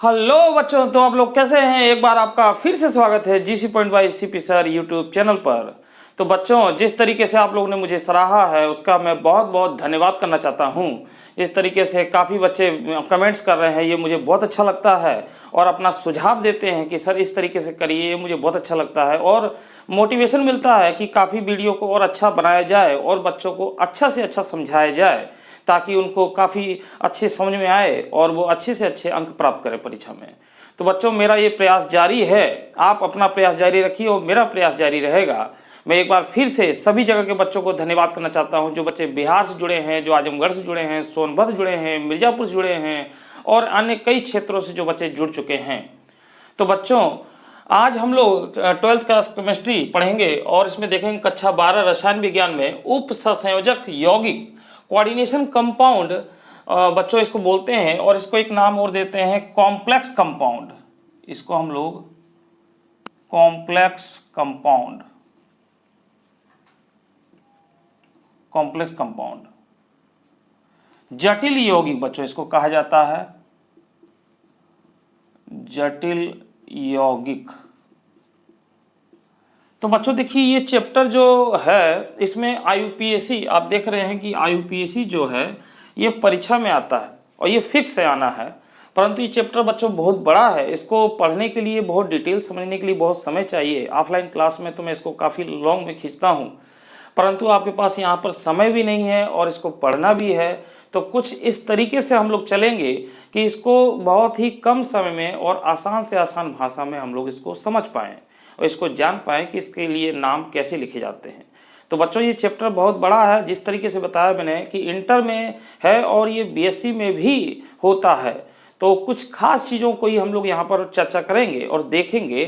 Hello बच्चों, तो आप लोग कैसे हैं। एक बार आपका फिर से स्वागत है GC point by CP sir YouTube channel पर। तो बच्चों, जिस तरीके से आप लोगों ने मुझे सराहा है उसका मैं बहुत बहुत धन्यवाद करना चाहता हूं। इस तरीके से काफ़ी बच्चे कमेंट्स कर रहे हैं, ये मुझे बहुत अच्छा लगता है और अपना सुझाव देते हैं कि सर इस तरीके से करिए, ये मुझे बहुत अच्छा लगता है और मोटिवेशन मिलता है कि काफ़ी वीडियो को और अच्छा बनाया जाए और बच्चों को अच्छा से अच्छा समझाया जाए ताकि उनको काफ़ी अच्छे समझ में आए और वो अच्छे से अच्छे अंक प्राप्त करें परीक्षा में। तो बच्चों, मेरा ये प्रयास जारी है, आप अपना प्रयास जारी रखिए और मेरा प्रयास जारी रहेगा। मैं एक बार फिर से सभी जगह के बच्चों को धन्यवाद करना चाहता हूं, जो बच्चे बिहार से जुड़े हैं, जो आजमगढ़ से जुड़े हैं, सोनभद्र जुड़े हैं, मिर्ज़ापुर से जुड़े हैं और अन्य कई क्षेत्रों से जो बच्चे जुड़ चुके हैं। तो बच्चों, आज हम लोग 12th क्लास केमिस्ट्री पढ़ेंगे और इसमें देखेंगे कक्षा 12 रसायन विज्ञान में उप सहसंयोजक यौगिक कोऑर्डिनेशन कंपाउंड बच्चों इसको बोलते हैं और इसको एक नाम और देते हैं कॉम्प्लेक्स कंपाउंड। इसको हम लोग कॉम्प्लेक्स कंपाउंड, कॉम्प्लेक्स कंपाउंड, जटिल यौगिक बच्चों इसको कहा जाता है, जटिल यौगिक। तो बच्चों देखिए, ये चैप्टर जो है इसमें आईयूपीएसी, आप देख रहे हैं कि आईयूपीएसी जो है ये परीक्षा में आता है और ये फिक्स है आना है। परंतु ये चैप्टर बच्चों बहुत बड़ा है, इसको पढ़ने के लिए बहुत डिटेल समझने के लिए बहुत समय चाहिए। ऑफलाइन क्लास में तो मैं इसको काफ़ी लॉन्ग में खींचता हूँ, परंतु आपके पास यहाँ पर समय भी नहीं है और इसको पढ़ना भी है। तो कुछ इस तरीके से हम लोग चलेंगे कि इसको बहुत ही कम समय में और आसान से आसान भाषा में हम लोग इसको समझ पाएँ और इसको जान पाएँ कि इसके लिए नाम कैसे लिखे जाते हैं। तो बच्चों, ये चैप्टर बहुत बड़ा है, जिस तरीके से बताया मैंने कि इंटर में है और ये बीएससी में भी होता है। तो कुछ खास चीज़ों को ही हम लोग यहाँ पर चर्चा करेंगे और देखेंगे।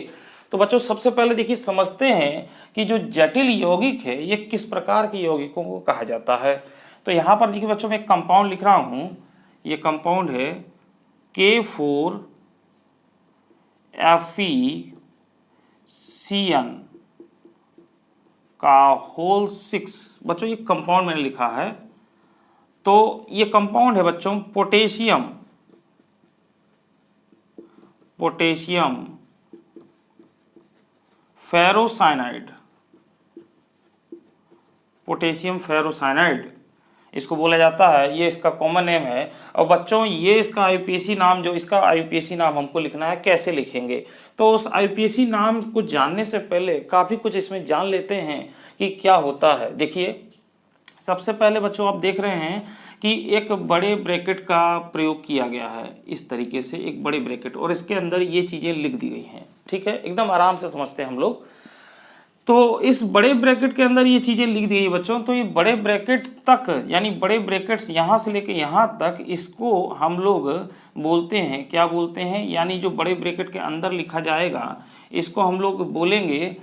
तो बच्चों, सबसे पहले देखिए समझते हैं कि जो जटिल यौगिक है ये किस प्रकार के यौगिकों को कहा जाता है। तो यहाँ पर देखिए बच्चों, मैं एक कंपाउंड लिख रहा हूँ, ये कंपाउंड है K4FeCN का होल 6। बच्चों ये कंपाउंड मैंने लिखा है। तो ये कंपाउंड है बच्चों potassium, potassium ferrocyanide, potassium ferrocyanide इसको बोला जाता है, ये इसका कॉमन नेम है। और बच्चों, ये इसका आईयूपीएसी नाम, जो इसका आईयूपीएसी नाम हमको लिखना है, कैसे लिखेंगे। तो उस आईयूपीएसी नाम को जानने से पहले काफ़ी कुछ इसमें जान लेते हैं कि क्या होता है। देखिए, सबसे पहले बच्चों आप देख रहे हैं कि एक बड़े ब्रैकेट का प्रयोग किया गया है, इस तरीके से एक बड़े ब्रैकेट, और इसके अंदर ये चीज़ें लिख दी गई हैं। ठीक है, एकदम आराम से समझते हैं हम लोग। तो इस बड़े ब्रैकेट के अंदर ये चीज़ें लिख दी गई बच्चों। तो ये बड़े ब्रैकेट तक, यानी बड़े ब्रैकेट्स यहाँ से लेके यहाँ तक, इसको हम लोग बोलते हैं, क्या बोलते हैं, यानी जो बड़े ब्रैकेट के अंदर लिखा जाएगा इसको हम लोग बोलेंगे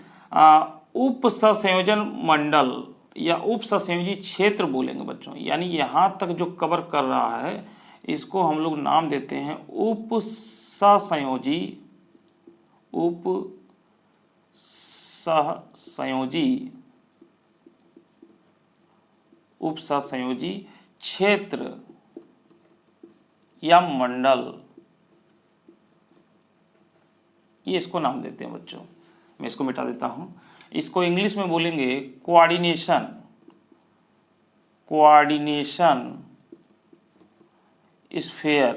उप सहसंयोजन मंडल या उप सहसंयोजी क्षेत्र बोलेंगे बच्चों। यानी यहाँ तक जो कवर कर रहा है इसको हम लोग नाम देते हैं उप सहसंयोजी, उप सहसंयोजी, उप सहसंयोजी क्षेत्र या मंडल, ये इसको नाम देते हैं बच्चों। मैं इसको मिटा देता हूं, इसको इंग्लिश में बोलेंगे coordination, coordination sphere,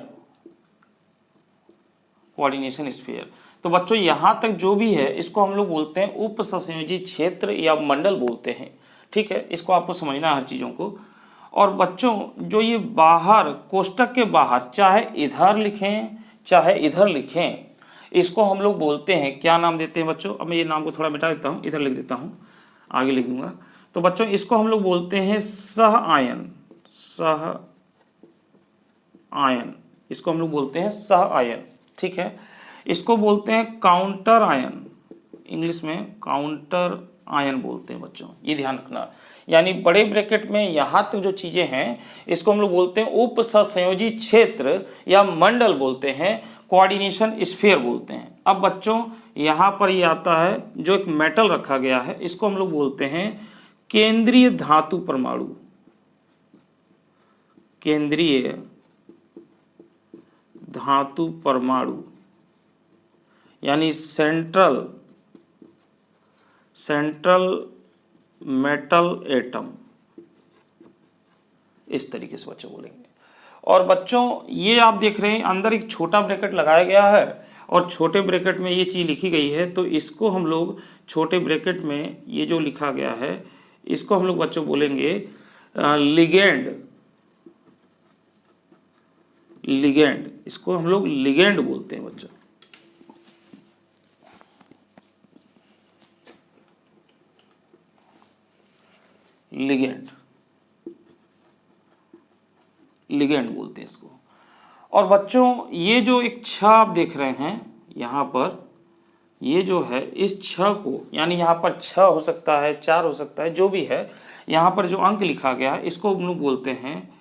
coordination sphere. तो बच्चों, यहाँ तक जो भी है इसको हम लोग बोलते हैं उप सहसंयोजी क्षेत्र या मंडल बोलते हैं। ठीक है, इसको आपको समझना है हर चीज़ों को। और बच्चों, जो ये बाहर कोष्टक के बाहर चाहे इधर लिखें चाहे इधर लिखें, इसको हम लोग बोलते हैं, क्या नाम देते हैं बच्चों। अब मैं ये नाम को थोड़ा मिटा देता हूँ, इधर लिख देता हूँ, आगे लिख दूंगा। तो बच्चों, इसको हम लोग बोलते हैं सह आयन, सह आयन, इसको हम लोग बोलते हैं सह आयन। ठीक है, इसको बोलते हैं काउंटर आयन, इंग्लिश में काउंटर आयन बोलते हैं बच्चों, ये ध्यान रखना। यानी बड़े ब्रैकेट में यहाँ तक जो चीज़ें हैं इसको हम लोग बोलते हैं उप सहसंयोजी क्षेत्र या मंडल बोलते हैं, कोऑर्डिनेशन स्फीयर बोलते हैं। अब बच्चों, यहाँ पर ये आता है जो एक मेटल रखा गया है, इसको हम लोग बोलते हैं केंद्रीय धातु परमाणु, केंद्रीय धातु परमाणु यानी सेंट्रल मेटल एटम, इस तरीके से बच्चों बोलेंगे। और बच्चों ये आप देख रहे हैं अंदर एक छोटा ब्रैकेट लगाया गया है और छोटे ब्रैकेट में ये चीज़ लिखी गई है, तो इसको हम लोग छोटे ब्रैकेट में ये जो लिखा गया है इसको हम लोग बच्चों बोलेंगे लिगेंड, इसको हम लोग लिगेंड बोलते हैं बच्चों। लिगेंड बोलते हैं इसको। और बच्चों ये जो एक छ आप देख रहे हैं यहाँ पर, ये जो है इस छ को, यानी यहाँ पर 6 हो सकता है, 4 हो सकता है, जो भी है, यहाँ पर जो अंक लिखा गया है इसको हम लोग बोलते हैं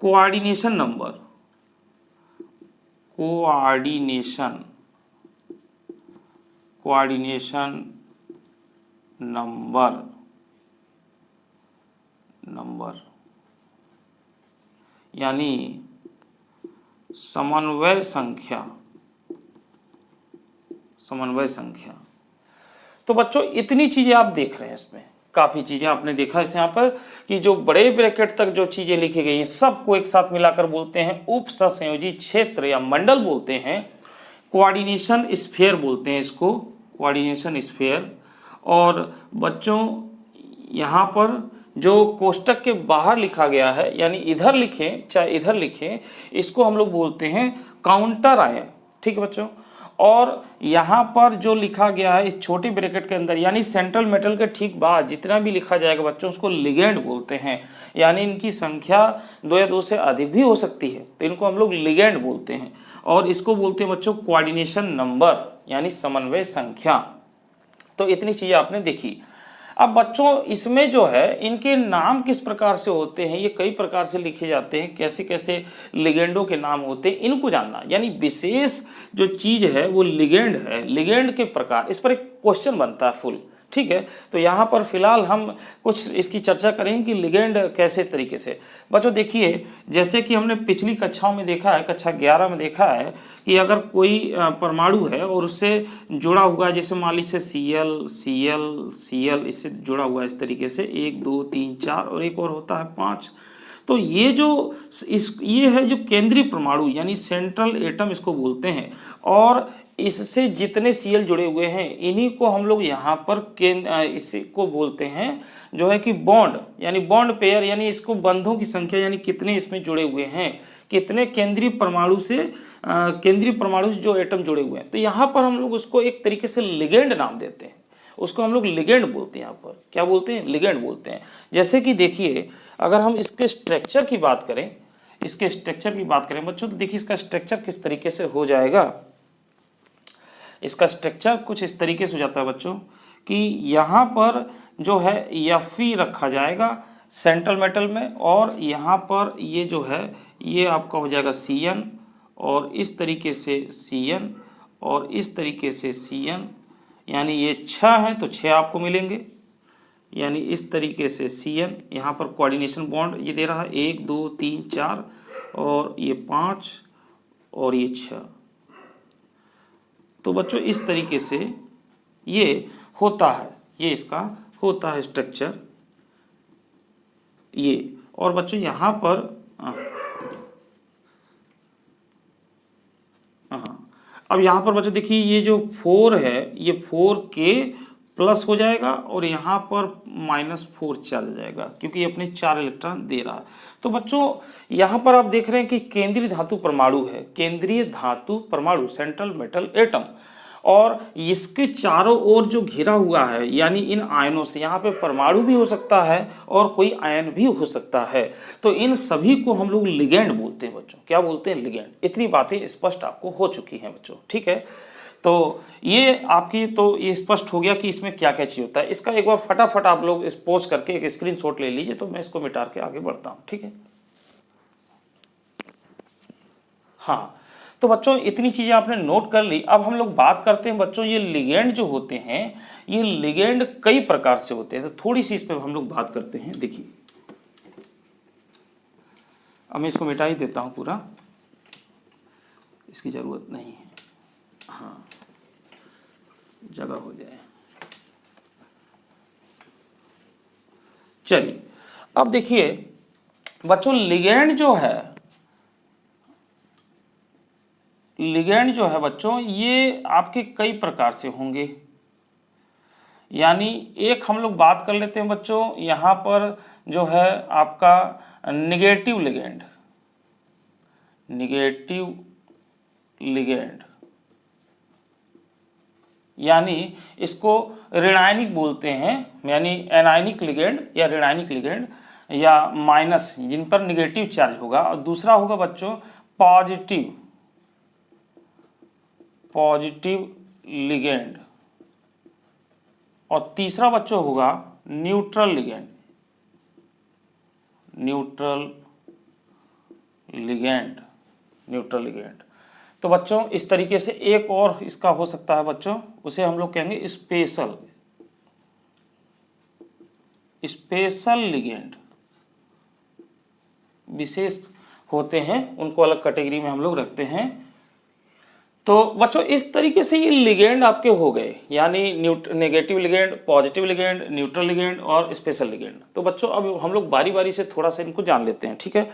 कोऑर्डिनेशन नंबर। कोऑर्डिनेशन नंबर यानी समन्वय संख्या। तो बच्चों इतनी चीजें आप देख रहे हैं, इसमें काफी चीजें आपने देखा इस यहाँ पर कि जो बड़े ब्रैकेट तक जो चीजें लिखी गई हैं सबको एक साथ मिलाकर बोलते हैं उप सहसंयोजी क्षेत्र या मंडल बोलते हैं, कोऑर्डिनेशन स्फीयर बोलते हैं इसको, कोऑर्डिनेशन स्फीयर। और बच्चों यहाँ पर जो कोष्टक के बाहर लिखा गया है, यानी इधर लिखें चाहे इधर लिखें, इसको हम लोग बोलते हैं काउंटर आयन। ठीक है बच्चों। और यहाँ पर जो लिखा गया है इस छोटी ब्रैकेट के अंदर, यानी सेंट्रल मेटल के ठीक बाद जितना भी लिखा जाएगा बच्चों उसको लिगेंड बोलते हैं, यानी इनकी संख्या 2 या 2 से अधिक भी हो सकती है, तो इनको हम लोग लिगेंड बोलते हैं। और इसको बोलते हैं बच्चों कोऑर्डिनेशन नंबर यानी समन्वय संख्या। तो इतनी चीजें आपने देखी। अब बच्चों इसमें जो है इनके नाम किस प्रकार से होते हैं, ये कई प्रकार से लिखे जाते हैं, कैसे कैसे लिगेंडों के नाम होते हैं इनको जानना, यानी विशेष जो चीज है वो लिगेंड है, लिगेंड के प्रकार, इस पर एक क्वेश्चन बनता है फुल। ठीक है, तो यहाँ पर फिलहाल हम कुछ इसकी चर्चा करेंगे कि लिगेंड कैसे तरीके से। बच्चों देखिए जैसे कि हमने पिछली कक्षाओं में देखा है, कक्षा 11 में देखा है कि अगर कोई परमाणु है और उससे जुड़ा हुआ है, जैसे मान लीजिए Cl इससे जुड़ा हुआ है इस तरीके से 1 2 3 4 और एक और होता है 5, तो ये जो ये है जो केंद्रीय परमाणु यानी सेंट्रल एटम इसको बोलते हैं। और इससे जितने Cl जुड़े हुए हैं इन्हीं को हम लोग यहाँ पर इसको बोलते हैं जो है कि बॉन्ड, यानी बॉन्ड पेयर, यानी इसको बंधों की संख्या, यानी कितने इसमें जुड़े हुए हैं, कितने केंद्रीय परमाणु से जो एटम जुड़े हुए हैं। तो यहाँ पर हम लोग उसको एक तरीके से लिगेंड नाम देते हैं, उसको हम लोग लिगेंड बोलते हैं। यहाँ पर क्या बोलते हैं? लिगेंड बोलते हैं। जैसे कि देखिए अगर हम इसके स्ट्रक्चर की बात करें, बच्चों, तो देखिए इसका स्ट्रक्चर किस तरीके से हो जाएगा। इसका स्ट्रक्चर कुछ इस तरीके से हो जाता है बच्चों कि यहाँ पर जो है Fe रखा जाएगा सेंट्रल मेटल में, और यहाँ पर ये जो है ये आपका हो जाएगा Cn, और इस तरीके से Cn, और इस तरीके से Cn, यानी ये 6 हैं तो 6 आपको मिलेंगे, यानी इस तरीके से Cn। यहाँ पर कोऑर्डिनेशन बॉन्ड ये दे रहा है 1 2 3 4 और ये 5 और ये 6। तो बच्चों इस तरीके से ये होता है, ये इसका होता है स्ट्रक्चर ये। और बच्चों यहाँ पर अब यहाँ पर बच्चों देखिए ये जो 4 है ये 4K प्लस हो जाएगा और यहाँ पर -4 चल जाएगा क्योंकि ये अपने 4 इलेक्ट्रॉन दे रहा है। तो बच्चों यहाँ पर आप देख रहे हैं कि केंद्रीय धातु परमाणु है, केंद्रीय धातु परमाणु सेंट्रल मेटल एटम, और इसके चारों ओर जो घिरा हुआ है यानी इन आयनों से, यहाँ पे परमाणु भी हो सकता है और कोई आयन भी हो सकता है, तो इन सभी को हम लोग लिगेंड बोलते हैं बच्चों। क्या बोलते हैं? लिगेंड। इतनी बातें स्पष्ट आपको हो चुकी हैं बच्चों, ठीक है। तो ये आपकी तो ये स्पष्ट हो गया कि इसमें क्या क्या चीज होता है। इसका एक बार फटाफट आप लोग पोज करके एक स्क्रीनशॉट ले लीजिए, तो मैं इसको मिटा के आगे बढ़ता हूँ, ठीक है। हाँ, तो बच्चों इतनी चीजें आपने नोट कर ली। अब हम लोग बात करते हैं बच्चों ये लिगेंड जो होते हैं, ये लिगेंड कई प्रकार से होते हैं, तो थोड़ी सी इस पर हम लोग बात करते हैं। देखिए अब मैं इसको मिटा ही देता हूं पूरा। इसकी ज़रूरत नहीं है, हाँ जगह हो जाए। चलिए अब देखिए बच्चों, लिगेंड जो है बच्चों, ये आपके कई प्रकार से होंगे। यानी एक हम लोग बात कर लेते हैं बच्चों, यहाँ पर जो है आपका निगेटिव लिगेंड, यानी इसको ऋणायनिक बोलते हैं, यानी एनायनिक लिगेंड या ऋणायनिक लिगेंड या माइनस, जिन पर निगेटिव चार्ज होगा। और दूसरा होगा बच्चों पॉजिटिव लिगेंड, और तीसरा बच्चों होगा न्यूट्रल लिगेंड। तो बच्चों इस तरीके से एक और इसका हो सकता है बच्चों, उसे हम लोग कहेंगे स्पेशल लिगेंड। विशेष होते हैं, उनको अलग कैटेगरी में हम लोग रखते हैं। तो बच्चों इस तरीके से ये लिगेंड आपके हो गए, यानी negative ligand, positive ligand, neutral ligand और स्पेशल लिगेंड। तो बच्चों अब हम लोग बारी बारी से थोड़ा सा इनको जान लेते हैं, ठीक है।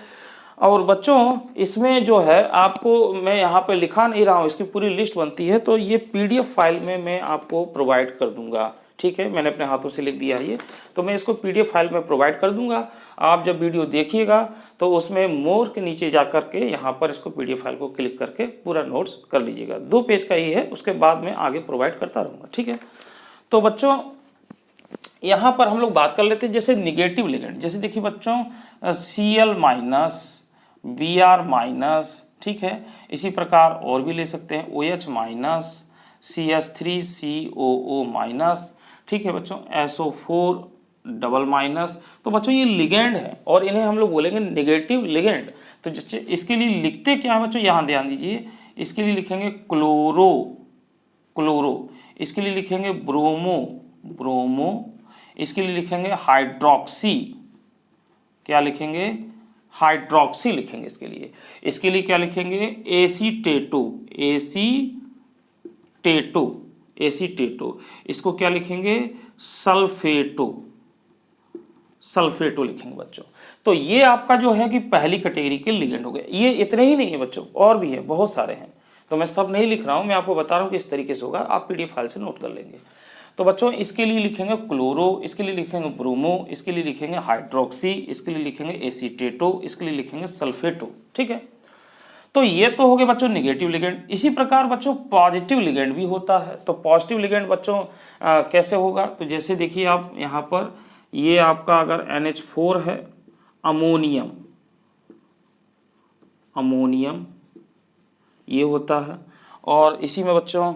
और बच्चों इसमें जो है आपको मैं यहाँ पे लिखा नहीं रहा हूँ, इसकी पूरी लिस्ट बनती है, तो ये PDF फाइल में मैं आपको प्रोवाइड कर दूंगा, ठीक है। मैंने अपने हाथों से लिख दिया है ये, तो मैं इसको PDF फाइल में प्रोवाइड कर दूंगा। आप जब वीडियो देखिएगा तो उसमें मोर के नीचे जा कर के यहाँ पर इसको PDF फाइल को क्लिक करके पूरा नोट्स कर लीजिएगा। 2 पेज का ही है, उसके बाद में आगे प्रोवाइड करता रहूँगा, ठीक है। तो बच्चों यहाँ पर हम लोग बात कर लेते हैं जैसे निगेटिव लिगेंड। जैसे देखिए बच्चों Cl माइनस, Br माइनस, ठीक है। इसी प्रकार और भी ले सकते हैं OH माइनस, CH3COO माइनस, ठीक है बच्चों, SO4 डबल माइनस। तो बच्चों ये लिगेंड है और इन्हें हम लोग बोलेंगे नेगेटिव लिगेंड। तो इसके लिए लिखते क्या है बच्चों, यहाँ ध्यान दीजिए। इसके लिए लिखेंगे क्लोरो, इसके लिए लिखेंगे ब्रोमो, इसके लिए लिखेंगे हाइड्रोक्सी, क्या लिखेंगे, हाइड्रोक्सी लिखेंगे इसके लिए क्या लिखेंगे, एसीटेटो, इसको क्या लिखेंगे, सल्फेटो लिखेंगे बच्चों। तो ये आपका जो है कि पहली कैटेगरी के लिगेंड हो गए। ये इतने ही नहीं है बच्चों, और भी है, बहुत सारे हैं, तो मैं सब नहीं लिख रहा हूँ, मैं आपको बता रहा हूँ कि इस तरीके से होगा, आप PDF फाइल से नोट कर लेंगे। तो बच्चों इसके लिए लिखेंगे क्लोरो, इसके लिए लिखेंगे ब्रोमो, इसके लिए लिखेंगे हाइड्रोक्सी, इसके लिए लिखेंगे एसीटेटो, इसके लिए लिखेंगे सल्फेटो, ठीक है। तो ये तो हो गए बच्चों निगेटिव लिगेंड। इसी प्रकार बच्चों पॉजिटिव लिगेंड भी होता है। तो पॉजिटिव लिगेंड बच्चों कैसे होगा, तो जैसे देखिए आप यहाँ पर, ये आपका अगर NH4 है, अमोनियम ये होता है। और इसी में बच्चों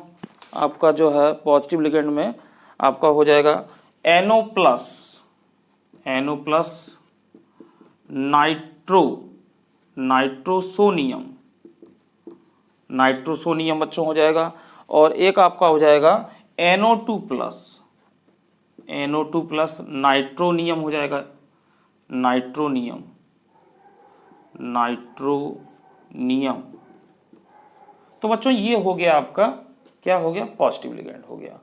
आपका जो है पॉजिटिव लिगेंड में आपका हो जाएगा NO प्लस नाइट्रोसोनियम बच्चों हो जाएगा। और एक आपका हो जाएगा NO2 प्लस नाइट्रोनियम हो जाएगा, नाइट्रोनियम। तो बच्चों ये हो गया आपका, क्या हो गया, पॉजिटिव लिगेंड हो गया।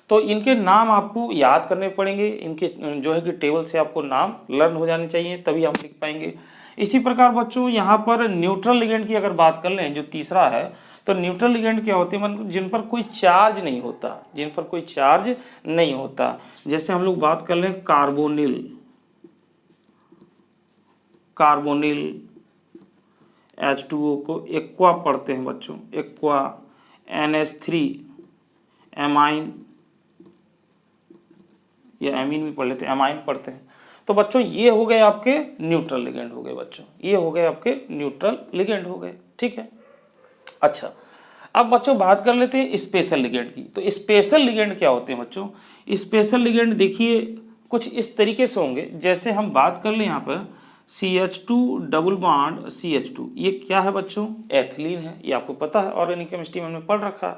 तो इनके नाम आपको याद करने पड़ेंगे, इनके जो है कि टेबल से आपको नाम लर्न हो जाने चाहिए, तभी हम लिख पाएंगे। इसी प्रकार बच्चों यहाँ पर न्यूट्रल लिगेंड की अगर बात कर लें, जो तीसरा है, तो न्यूट्रल लिगेंड क्या होते हैं, जिन पर कोई चार्ज नहीं होता, जैसे हम लोग बात कर लें कार्बोनिल H2O को एक्वा पढ़ते हैं बच्चों, एक्वा, NH3 एमाइन, या एमीन भी पढ़ लेते हैं, एमाइन पढ़ते हैं। तो बच्चों ये हो गए आपके न्यूट्रल लिगेंड हो गए बच्चों, ये हो गए आपके न्यूट्रल लिगेंड हो गए, ठीक है। अच्छा अब बच्चों बात कर लेते हैं स्पेशल लिगेंड की। तो स्पेशल लिगेंड क्या होते हैं बच्चों, स्पेशल लिगेंड देखिए कुछ इस तरीके से होंगे। जैसे हम बात कर लें यहाँ पर CH2 डबल बॉन्ड CH2, ये क्या है बच्चों, एथिलीन है, ये आपको पता है, ऑर्गेनिक केमिस्ट्री में हमने पढ़ रखा।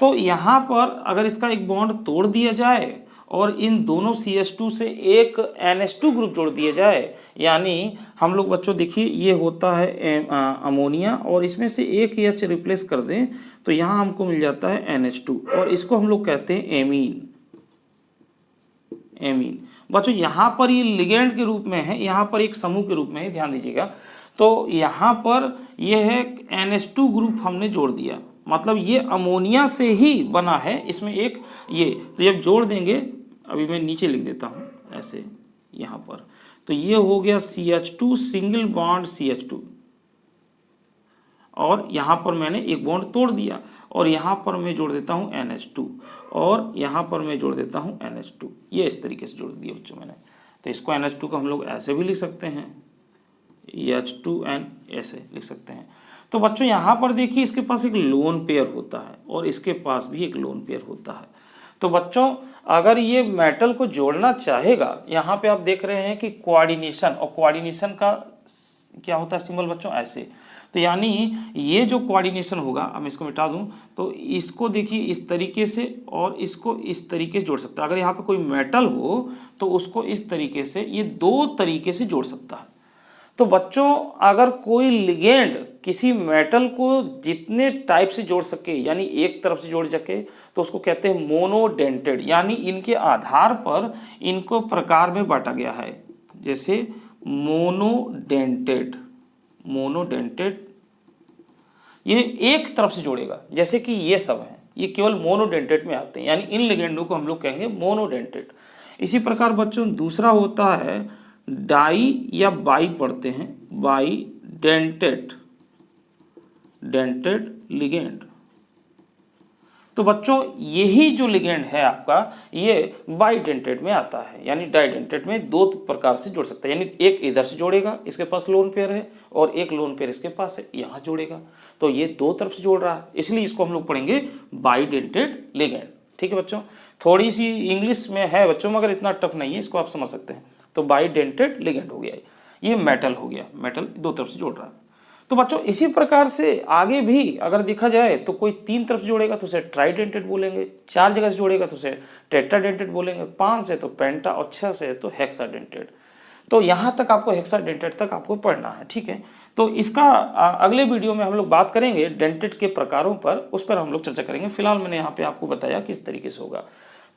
तो यहाँ पर अगर इसका एक बॉन्ड तोड़ दिया जाए और इन दोनों CH2 से एक NH2 ग्रुप जोड़ दिया जाए, यानी हम लोग बच्चों देखिए ये होता है अमोनिया, और इसमें से एक H रिप्लेस कर दें तो यहाँ हमको मिल जाता है NH2, और इसको हम लोग कहते हैं एमीन। एमीन बच्चों यहाँ पर ये लिगेंड के रूप में है, यहाँ पर एक समूह के रूप में है, ध्यान दीजिएगा। तो यहाँ पर ये है NH2 ग्रुप हमने जोड़ दिया, मतलब ये अमोनिया से ही बना है, इसमें एक ये, तो जब जोड़ देंगे, अभी मैं नीचे लिख देता हूँ ऐसे यहाँ पर, तो ये हो गया CH2 सिंगल बॉन्ड CH2, और यहाँ पर मैंने एक बॉन्ड तोड़ दिया, और यहाँ पर मैं जोड़ देता हूँ NH2, और यहाँ पर मैं जोड़ देता हूँ NH2, ये इस तरीके से जोड़ दिया बच्चों मैंने। तो इसको NH2 को हम लोग ऐसे भी लिख सकते हैं, H2N ऐसे लिख सकते हैं। तो बच्चों यहाँ पर देखिए इसके पास एक लोन पेयर होता है, और इसके पास भी एक लोन पेयर होता है। तो बच्चों अगर ये मेटल को जोड़ना चाहेगा, यहाँ पे आप देख रहे हैं कि कोऑर्डिनेशन, और कोऑर्डिनेशन का क्या होता है सिंबल बच्चों, ऐसे। तो यानी ये जो कोऑर्डिनेशन होगा, अब इसको मिटा दूं तो इसको देखिए इस तरीके से और इसको इस तरीके से जोड़ सकता है। अगर यहाँ पे कोई मेटल हो तो उसको इस तरीके से, ये दो तरीके से जोड़ सकता है। तो बच्चों अगर कोई लिगेंड किसी मेटल को जितने टाइप से जोड़ सके, यानी एक तरफ से जोड़ सके, तो उसको कहते हैं मोनोडेंटेड, यानी इनके आधार पर इनको प्रकार में बांटा गया है। जैसे मोनोडेंटेड, मोनोडेंटेड ये एक तरफ से जोड़ेगा, जैसे कि ये सब हैं, ये केवल मोनोडेंटेड में आते हैं, यानी इन लिगेंडों को हम लोग कहेंगे मोनोडेंटेड। इसी प्रकार बच्चों दूसरा होता है डाई या बाई पढ़ते हैं, बाई डेंटेड, डेंटेड लिगेंड। तो बच्चों यही जो लिगेंड है आपका, ये बाइडेंटेड में आता है, यानी डाइडेंटेड में दो प्रकार से जोड़ सकता है, यानी एक इधर से जोड़ेगा, इसके पास लोन पेयर है, और एक लोन पेयर इसके पास है, यहाँ जोड़ेगा, तो ये दो तरफ से जोड़ रहा है, इसलिए इसको हम लोग पढ़ेंगे बाइडेंटेड लिगेंड। ठीक है बच्चों, थोड़ी सी इंग्लिश में है बच्चों, मगर इतना टफ नहीं है, इसको आप समझ सकते हैं। तो बाइडेंटेड लिगेंड हो गया, ये मेटल हो गया, मेटल दो तरफ से जोड़ रहा है। तो बच्चों इसी प्रकार से आगे भी अगर देखा जाए तो कोई तीन तरफ से जोड़ेगा तो उसे ट्राइडेंटेड बोलेंगे, चार जगह से जोड़ेगा तो उसे टेट्राडेंटेड बोलेंगे, 5 से तो पेंटा, और 6 से तो हेक्साडेंटेड। तो यहाँ तक आपको हेक्साडेंटेड तक आपको पढ़ना है। ठीक है, तो इसका अगले वीडियो में हम लोग बात करेंगे डेंटेड के प्रकारों पर, उस पर हम लोग चर्चा करेंगे। फिलहाल मैंने यहाँ पे आपको बताया किस तरीके से होगा।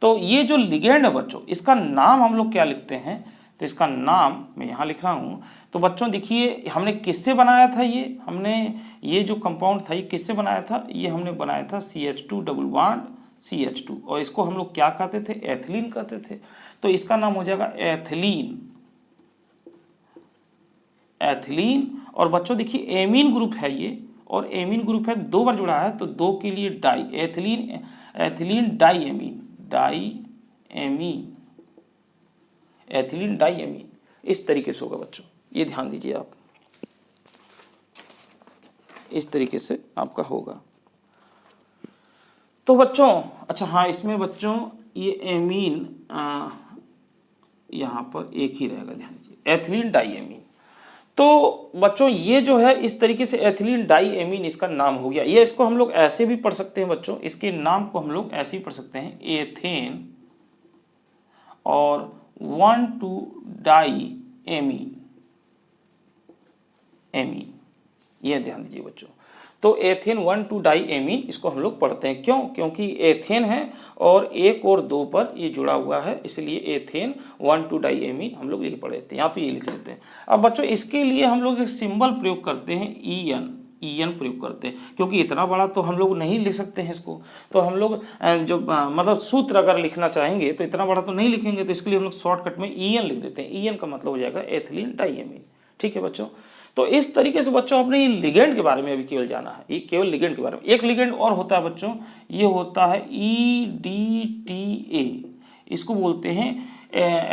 तो ये जो लिगेंड है बच्चों, इसका नाम हम लोग क्या लिखते हैं, तो इसका नाम मैं यहाँ लिख रहा हूँ। तो बच्चों देखिए हमने किससे बनाया था, ये जो कंपाउंड था ये किससे बनाया था, ये हमने बनाया था CH2 डबल बॉन्ड CH2, और इसको हम लोग क्या कहते थे, एथिलीन कहते थे। तो इसका नाम हो जाएगा एथिलीन, एथिलीन। और बच्चों देखिए एमीन ग्रुप है ये, और एमीन ग्रुप है, 2 बार जुड़ा है, तो 2 के लिए di, ethylene, ethylene di amine, di amine, ethylene di amine, इस तरीके से होगा बच्चों, ये ध्यान दीजिए आप, इस तरीके से आपका होगा। तो बच्चों अच्छा हाँ, इसमें बच्चों ये एमीन यहाँ पर एक ही रहेगा, ध्यान दीजिए, एथिलीन डाई एमीन। तो बच्चों ये जो है इस तरीके से एथिलीन डाई एमीन इसका नाम हो गया। ये इसको हम लोग ऐसे भी पढ़ सकते हैं बच्चों, इसके नाम को हम लोग ऐसे ही पढ़ सकते हैं, एथेन और 1,2-डाई एमीन, एमीन, ये ध्यान दीजिए बच्चों। तो एथेन 1,2-डाई एमीन इसको हम लोग पढ़ते हैं, क्यों, क्योंकि एथेन है और 1 और 2 पर ये जुड़ा हुआ है, इसलिए एथेन 1,2-डाई एमीन हम लोग ये पढ़ लेते हैं, यहाँ तो ये लिख लेते हैं। अब बच्चों इसके लिए हम लोग एक सिंबल प्रयोग करते हैं, ईएन प्रयोग करते हैं, क्योंकि इतना बड़ा तो हम लोग नहीं लिख सकते हैं इसको। तो हम लोग जो मतलब सूत्र अगर लिखना चाहेंगे तो इतना बड़ा तो नहीं लिखेंगे, तो इसके लिए हम लोग शॉर्टकट में ईएन लिख देते हैं। ईएन का मतलब हो जाएगा एथिलीन डाई एमीन। ठीक है बच्चों, तो इस तरीके से बच्चों आपने ये लिगेंड के बारे में अभी केवल जाना है, ये केवल लिगेंड के बारे में। एक लिगेंड और होता है बच्चों, ये होता है EDTA, इसको बोलते हैं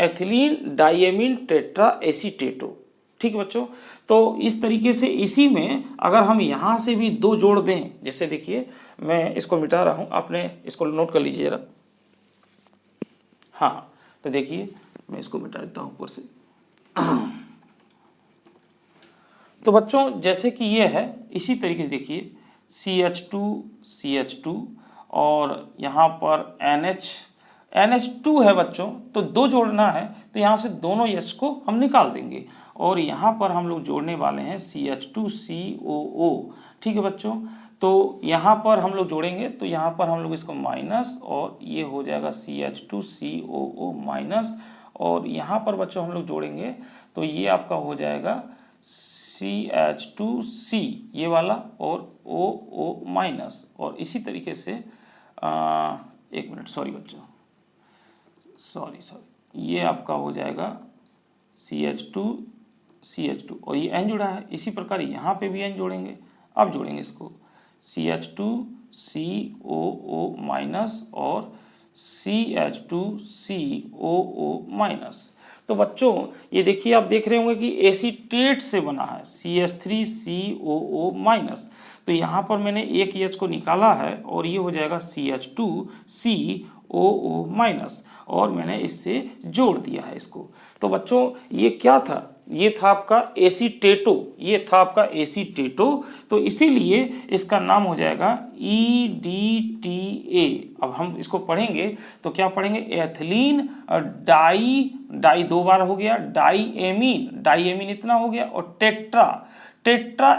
एथिलीन डाइएमीन टेट्रा एसीटेटो। ठीक है बच्चों, तो इस तरीके से इसी में अगर हम यहाँ से भी 2 जोड़ दें, जैसे देखिए मैं इसको मिटा रहा हूँ, आपने इसको नोट कर लीजिए जरा। हाँ, तो देखिए मैं इसको मिटा देता हूँ ऊपर से। तो बच्चों जैसे कि ये है, इसी तरीके से देखिए CH2 CH2 और यहाँ पर NH NH2 है बच्चों, तो 2 जोड़ना है तो यहाँ से दोनों H को हम निकाल देंगे और यहाँ पर हम लोग जोड़ने वाले हैं CH2COO। ठीक है बच्चों, तो यहाँ पर हम लोग जोड़ेंगे तो यहाँ पर हम लोग इसको माइनस और ये हो जाएगा CH2COO माइनस, और यहाँ पर बच्चों हम लोग जोड़ेंगे तो ये आपका हो जाएगा CH2C ये वाला और OO माइनस, और इसी तरीके से एक मिनट, सॉरी बच्चों, सॉरी ये आपका हो जाएगा CH2 और ये N जुड़ा है। इसी प्रकार यहाँ पे भी N जोड़ेंगे। अब जोड़ेंगे इसको CH2COO माइनस और CH2COO माइनस। तो बच्चों ये देखिए, आप देख रहे होंगे कि एसीटेट से बना है CH3COO माइनस, तो यहाँ पर मैंने एक H को निकाला है और ये हो जाएगा CH2COO माइनस, और मैंने इससे जोड़ दिया है इसको। तो बच्चों ये क्या था, ये था आपका एसीटेटो, ये था आपका एसीटेटो, तो इसीलिए इसका नाम हो जाएगा EDTA। अब हम इसको पढ़ेंगे तो क्या पढ़ेंगे, एथिलीन डाई 2 बार हो गया, डाईएमीन इतना हो गया, और टेट्रा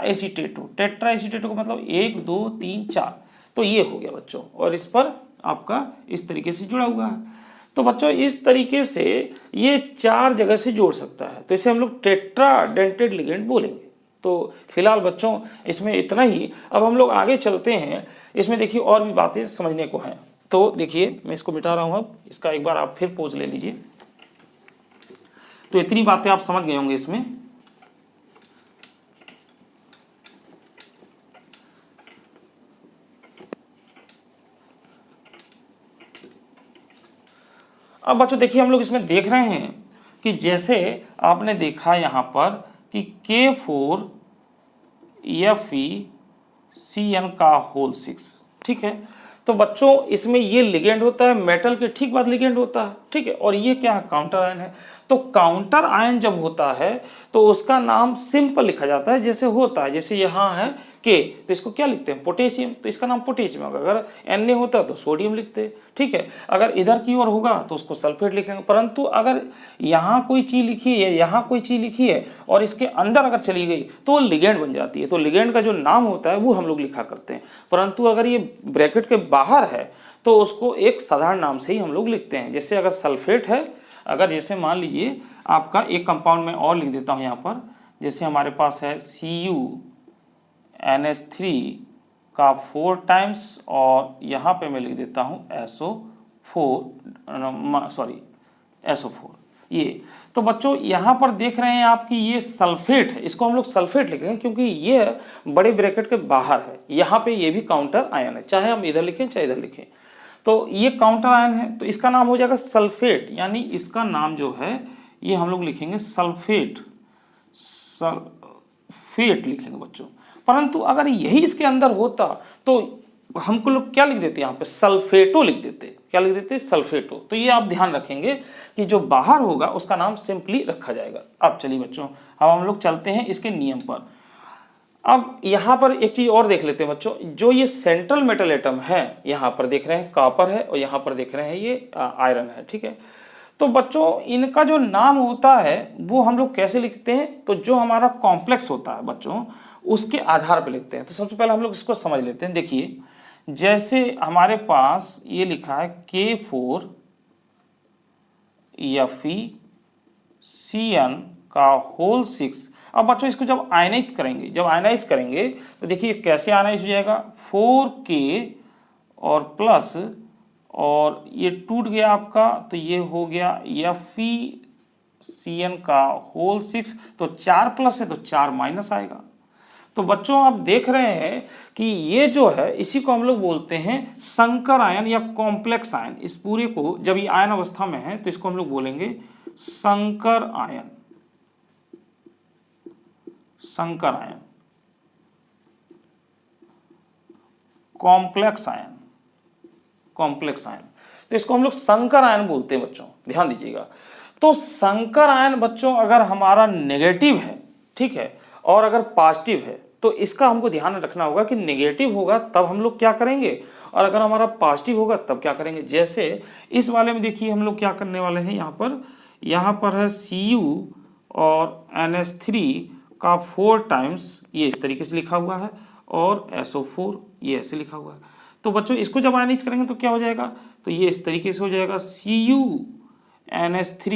एसीटेटो का मतलब 1 2 3 4, तो ये हो गया बच्चों, और इस पर आपका इस तरीके से जुड़ा हुआ है। तो बच्चों इस तरीके से ये 4 जगह से जोड़ सकता है, तो इसे हम लोग टेट्रा डेंटेड लिगेंड बोलेंगे। तो फिलहाल बच्चों इसमें इतना ही। अब हम लोग आगे चलते हैं, इसमें देखिए और भी बातें समझने को हैं। तो देखिए मैं इसको मिटा रहा हूँ, अब इसका एक बार आप फिर पोज ले लीजिए। तो इतनी बातें आप समझ गए होंगे इसमें। अब बच्चों देखिए हम लोग इसमें देख रहे हैं कि जैसे आपने देखा यहाँ पर कि K4FeCN का होल 6, ठीक है। तो बच्चों इसमें ये लिगेंड होता है, मेटल के ठीक बाद लिगेंड होता है, ठीक है। और ये क्या है, काउंटर आयन है। तो काउंटर आयन जब होता है तो उसका नाम सिंपल लिखा जाता है, जैसे होता है, जैसे यहाँ है के, तो इसको क्या लिखते हैं, पोटेशियम, तो इसका नाम पोटेशियम होगा। अगर Na होता तो सोडियम लिखते हैं, ठीक है। अगर इधर की ओर होगा तो उसको सल्फेट लिखेंगे। परंतु अगर यहाँ कोई चीज़ लिखी है, यहाँ कोई चीज़ लिखी है और इसके अंदर अगर चली गई तो वो लिगेंड बन जाती है। तो लिगेंड का जो नाम होता है वो हम लोग लिखा करते हैं। परंतु अगर ये ब्रैकेट के बाहर है तो उसको एक साधारण नाम से ही हम लोग लिखते हैं। जैसे अगर सल्फेट है, अगर जैसे मान लीजिए आपका एक कंपाउंड में और लिख देता हूँ यहाँ पर, जैसे हमारे पास है CuNH3 का 4 टाइम्स और यहाँ पे मैं लिख देता हूँ SO4 ये। तो बच्चों यहाँ पर देख रहे हैं आप कि ये सल्फेट है, इसको हम लोग सल्फेट लिखेंगे क्योंकि ये बड़े ब्रैकेट के बाहर है। यहाँ पे ये भी काउंटर आयन है, चाहे हम इधर लिखें चाहे इधर लिखें, तो ये काउंटर आयन है, तो इसका नाम हो जाएगा सल्फेट। यानी इसका नाम जो है ये हम लोग लिखेंगे सल्फेट लिखेंगे बच्चों। परंतु अगर यही इसके अंदर होता तो हमको लोग क्या लिख देते, यहाँ पे सल्फेटो लिख देते। क्या लिख देते, सल्फेटो। तो ये आप ध्यान रखेंगे कि जो बाहर होगा उसका नाम सिंपली रखा जाएगा। अब चलिए बच्चों, अब हम लोग चलते हैं इसके नियम पर। अब यहाँ पर एक चीज और देख लेते हैं बच्चों, जो ये सेंट्रल मेटल एटम है, यहाँ पर देख रहे हैं कॉपर है और यहाँ पर देख रहे हैं ये आयरन है, ठीक है। तो बच्चों इनका जो नाम होता है वो हम लोग कैसे लिखते हैं, तो जो हमारा कॉम्प्लेक्स होता है बच्चों उसके आधार पर लिखते हैं। तो सबसे पहले हम लोग इसको समझ लेते हैं। देखिए जैसे हमारे पास ये लिखा है K4FeCN का होल 6। अब बच्चों इसको जब आयनाइज करेंगे तो देखिए कैसे आयनाइज हो जाएगा, 4K और प्लस और ये टूट गया आपका, तो ये हो गया FeCN का होल 6। तो 4 प्लस है तो 4 माइनस आएगा। तो बच्चों आप देख रहे हैं कि ये जो है इसी को हम लोग बोलते हैं संकर आयन या कॉम्प्लेक्स आयन। इस पूरे को जब ये आयन अवस्था में है तो इसको हम लोग बोलेंगे संकर आयन, कॉम्प्लेक्स आयन। तो इसको हम लोग संकर आयन बोलते हैं बच्चों, ध्यान दीजिएगा। तो संकर आयन बच्चों अगर हमारा नेगेटिव है, ठीक है, और अगर पॉजिटिव है तो इसका हमको ध्यान रखना होगा कि नेगेटिव होगा तब हम लोग क्या करेंगे और अगर हमारा पॉजिटिव होगा तब क्या करेंगे। जैसे इस वाले में देखिए हम लोग क्या करने वाले हैं, यहाँ पर है Cu और NH3 का 4 टाइम्स ये इस तरीके से लिखा हुआ है और SO4 ये ऐसे लिखा हुआ है। तो बच्चों इसको जब आयनाइज करेंगे तो क्या हो जाएगा, तो ये इस तरीके से हो जाएगा CuNH3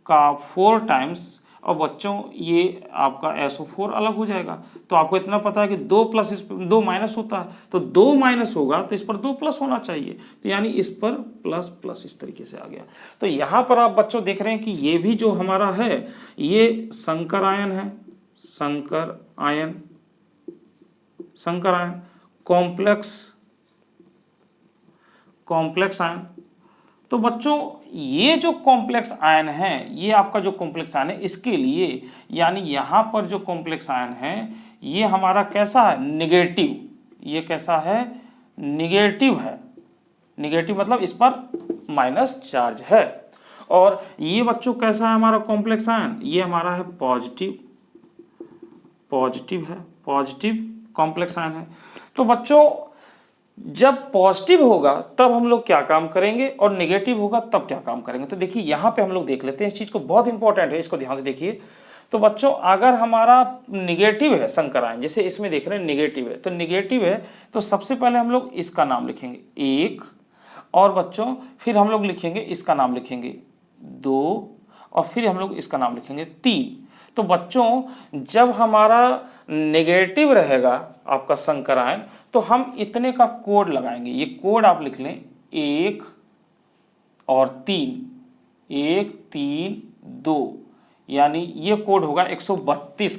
का 4 टाइम्स और बच्चों ये आपका SO4 अलग हो जाएगा। तो आपको इतना पता है कि 2 प्लस इस पर 2 माइनस होता है, तो 2 माइनस होगा तो इस पर 2 प्लस होना चाहिए, तो यानी इस पर प्लस प्लस इस तरीके से आ गया। तो यहाँ पर आप बच्चों देख रहे हैं कि ये भी जो हमारा है ये संकर आयन है, संकर आयन कॉम्प्लेक्स आयन। तो बच्चों ये जो कॉम्प्लेक्स आयन है, ये आपका जो कॉम्प्लेक्स आयन है इसके लिए, यानी यहाँ पर जो कॉम्प्लेक्स आयन है ये हमारा कैसा है, निगेटिव। ये कैसा है, निगेटिव है। निगेटिव मतलब इस पर माइनस चार्ज है। और ये बच्चों कैसा है हमारा कॉम्प्लेक्स आयन, ये हमारा है पॉजिटिव है, पॉजिटिव कॉम्प्लेक्स आयन है। तो बच्चों जब पॉजिटिव होगा तब हम लोग क्या काम करेंगे और नेगेटिव होगा तब क्या काम करेंगे। तो देखिए यहाँ पे हम लोग देख लेते हैं इस चीज को, बहुत इंपॉर्टेंट है, इसको ध्यान से देखिए। तो बच्चों अगर हमारा नेगेटिव है संकर आयन, जैसे इसमें देख रहे हैं नेगेटिव है, तो नेगेटिव है तो सबसे पहले हम लोग इसका नाम लिखेंगे 1 और बच्चों फिर हम लोग लिखेंगे इसका नाम लिखेंगे 2 और फिर हम लोग इसका नाम लिखेंगे 3। तो बच्चों जब हमारा नेगेटिव रहेगा आपका संकर आयन तो हम इतने का कोड लगाएंगे, ये कोड आप लिख लें 1 और 3, 1 3 2, यानी ये कोड होगा 132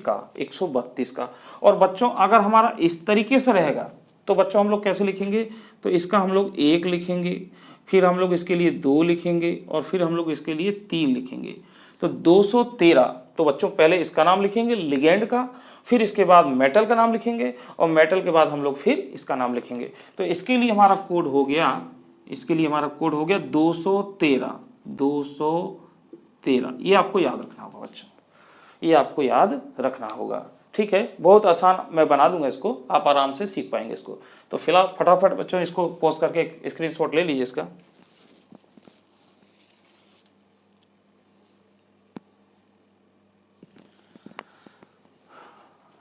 का। और बच्चों अगर हमारा इस तरीके से रहेगा तो बच्चों हम लोग कैसे लिखेंगे, तो इसका हम लोग 1 लिखेंगे, फिर हम लोग इसके लिए 2 लिखेंगे और फिर हम लोग इसके लिए 3 लिखेंगे। तो 213। तो बच्चों पहले इसका नाम लिखेंगे लिगेंड का, फिर इसके बाद मेटल का नाम लिखेंगे और मेटल के बाद हम लोग फिर इसका नाम लिखेंगे। तो इसके लिए हमारा कोड हो गया, 213। ये आपको याद रखना होगा बच्चों, ये आपको याद रखना होगा, ठीक है। बहुत आसान मैं बना दूंगा इसको, आप आराम से सीख पाएंगे इसको। तो फिलहाल फटाफट बच्चों इसको पॉज करके एक स्क्रीनशॉट ले लीजिए इसका।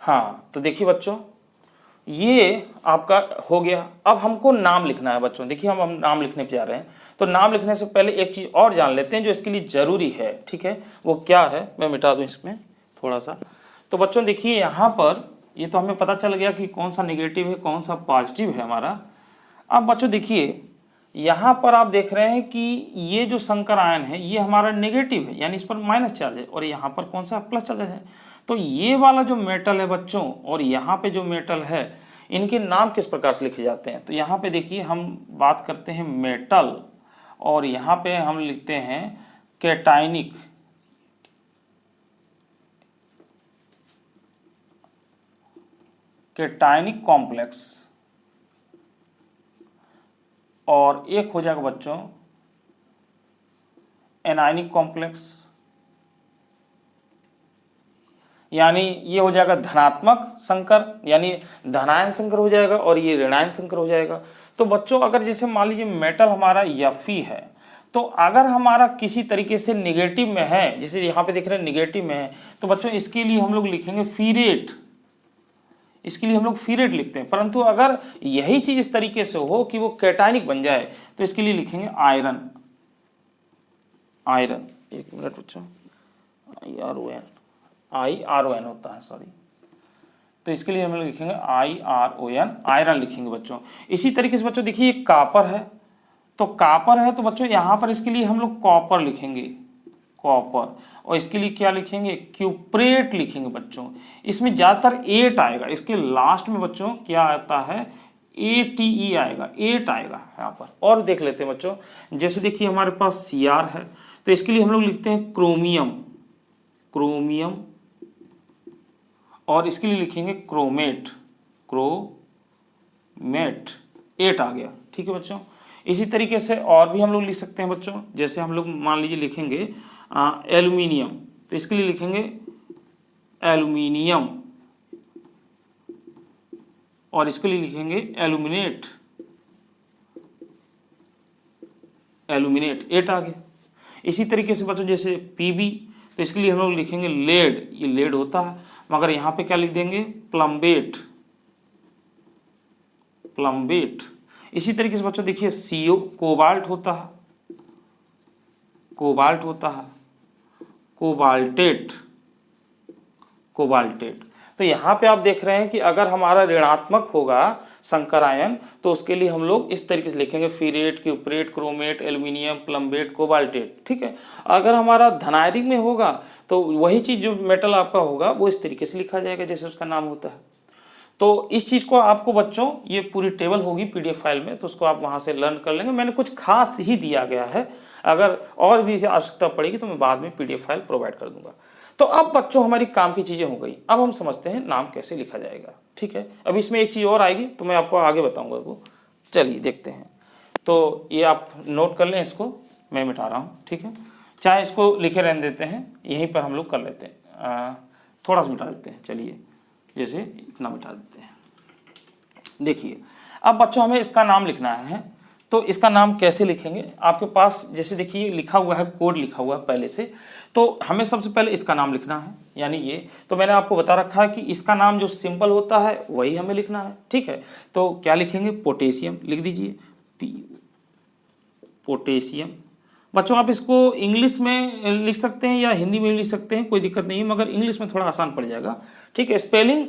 हाँ तो देखिए बच्चों ये आपका हो गया। अब हमको नाम लिखना है बच्चों, देखिए हम नाम लिखने पे जा रहे हैं। तो नाम लिखने से पहले एक चीज़ और जान लेते हैं जो इसके लिए ज़रूरी है, ठीक है। वो क्या है, मैं मिटा दूं इसमें थोड़ा सा। तो बच्चों देखिए यहाँ पर ये तो हमें पता चल गया कि कौन सा नेगेटिव है कौन सा पॉजिटिव है हमारा। अब बच्चों देखिए यहाँ पर आप देख रहे हैं कि ये जो संकर आयन है ये हमारा नेगेटिव है, यानी इस पर माइनस चार्ज है, और यहाँ पर कौन सा प्लस चार्ज है। तो ये वाला जो मेटल है बच्चों और यहाँ पे जो मेटल है इनके नाम किस प्रकार से लिखे जाते हैं। तो यहाँ पे देखिए हम बात करते हैं मेटल और यहाँ पे हम लिखते हैं कैटायनिक। कैटायनिक कॉम्प्लेक्स, और एक हो जाएगा बच्चों एनायनिक कॉम्प्लेक्स, यानी ये हो जाएगा धनात्मक संकर, यानी धनायन संकर हो जाएगा और ये ऋणायन संकर हो जाएगा। तो बच्चों अगर जैसे मान लीजिए मेटल हमारा Fe है, तो अगर हमारा किसी तरीके से निगेटिव में है, जैसे यहाँ पे देख रहे हैं निगेटिव में है, तो बच्चों इसके लिए हम लोग लिखेंगे फीरेट, इसके लिए हम लोग फीरेट लिखते हैं। परंतु अगर यही चीज इस तरीके से हो कि वो कैटायनिक बन जाए तो इसके लिए लिखेंगे आयरन। आयरन, एक मिनट बच्चों, IRON होता है, सॉरी। तो इसके लिए हम लोग लिखेंगे IRON, आयरन लिखेंगे बच्चों। इसी तरीके से बच्चों देखिए कापर है, तो कापर है तो बच्चों यहाँ पर इसके लिए हम लोग कॉपर लिखेंगे, कॉपर। और इसके लिए क्या लिखेंगे, क्यूप्रेट लिखेंगे बच्चों। इसमें ज़्यादातर 8 आएगा, इसके लास्ट में बच्चों क्या आता है, ATE आएगा, 8 आएगा यहाँ पर। और देख लेते हैं बच्चों, जैसे देखिए हमारे पास Cr है तो इसके लिए हम लोग लिखते हैं क्रोमियम, क्रोमियम, और इसके लिए लिखेंगे क्रोमेट, क्रोमेट, 8 आ गया, ठीक है बच्चों। इसी तरीके से और भी हम लोग लिख सकते हैं बच्चों, जैसे हम लोग मान लीजिए लिखेंगे एल्यूमिनियम, तो इसके लिए लिखेंगे एल्यूमिनियम, और इसके लिए लिखेंगे एल्यूमिनेट, एल्यूमिनेट 8 आ गया। इसी तरीके से बच्चों जैसे पीबी, तो इसके लिए हम लोग लिखेंगे लेड, ये लेड होता है, मगर यहाँ पे क्या लिख देंगे प्लम्बेट, प्लम्बेट। इसी तरीके से बच्चों देखिए सीओ कोबाल्ट होता है, कोबाल्ट होता है, कोबाल्टेट, कोबाल्टेट। तो यहाँ पे आप देख रहे हैं कि अगर हमारा ऋणात्मक होगा संकर आयन तो उसके लिए हम लोग इस तरीके से लिखेंगे फीरेट, क्यूपरेट, क्रोमेट, एल्यूमिनियम, प्लम्बेट, कोबाल्टेट, ठीक है। अगर हमारा धनायनिक में होगा तो वही चीज़ जो मेटल आपका होगा वो इस तरीके से लिखा जाएगा जैसे उसका नाम होता है। तो इस चीज़ को आपको बच्चों, ये पूरी टेबल होगी पीडीएफ फाइल में, तो उसको आप वहाँ से लर्न कर लेंगे। मैंने कुछ खास ही दिया गया है, अगर और भी आवश्यकता पड़ेगी तो मैं बाद में पीडीएफ फाइल प्रोवाइड कर दूंगा। तो अब बच्चों हमारी काम की चीज़ें हो गई, अब हम समझते हैं नाम कैसे लिखा जाएगा, ठीक है। अब इसमें एक चीज़ और आएगी तो मैं आपको आगे बताऊँगा वो, चलिए देखते हैं। तो ये आप नोट कर लें, इसको मैं मिटा रहा हूँ, ठीक है। चाहे इसको लिखे रहने देते हैं, यहीं पर हम लोग कर लेते हैं, थोड़ा सा मिटा देते हैं, चलिए जैसे इतना मिटा देते हैं। देखिए अब बच्चों हमें इसका नाम लिखना है, तो इसका नाम कैसे लिखेंगे। आपके पास जैसे देखिए लिखा हुआ है, कोड लिखा हुआ है पहले से, तो हमें सबसे पहले इसका नाम लिखना है, यानी ये तो मैंने आपको बता रखा है कि इसका नाम जो सिंपल होता है वही हमें लिखना है, ठीक है। तो क्या लिखेंगे, पोटेशियम लिख दीजिए, पोटेशियम। बच्चों आप इसको इंग्लिश में लिख सकते हैं या हिंदी में लिख सकते हैं, कोई दिक्कत नहीं है, मगर इंग्लिश में थोड़ा आसान पड़ जाएगा, ठीक है। स्पेलिंग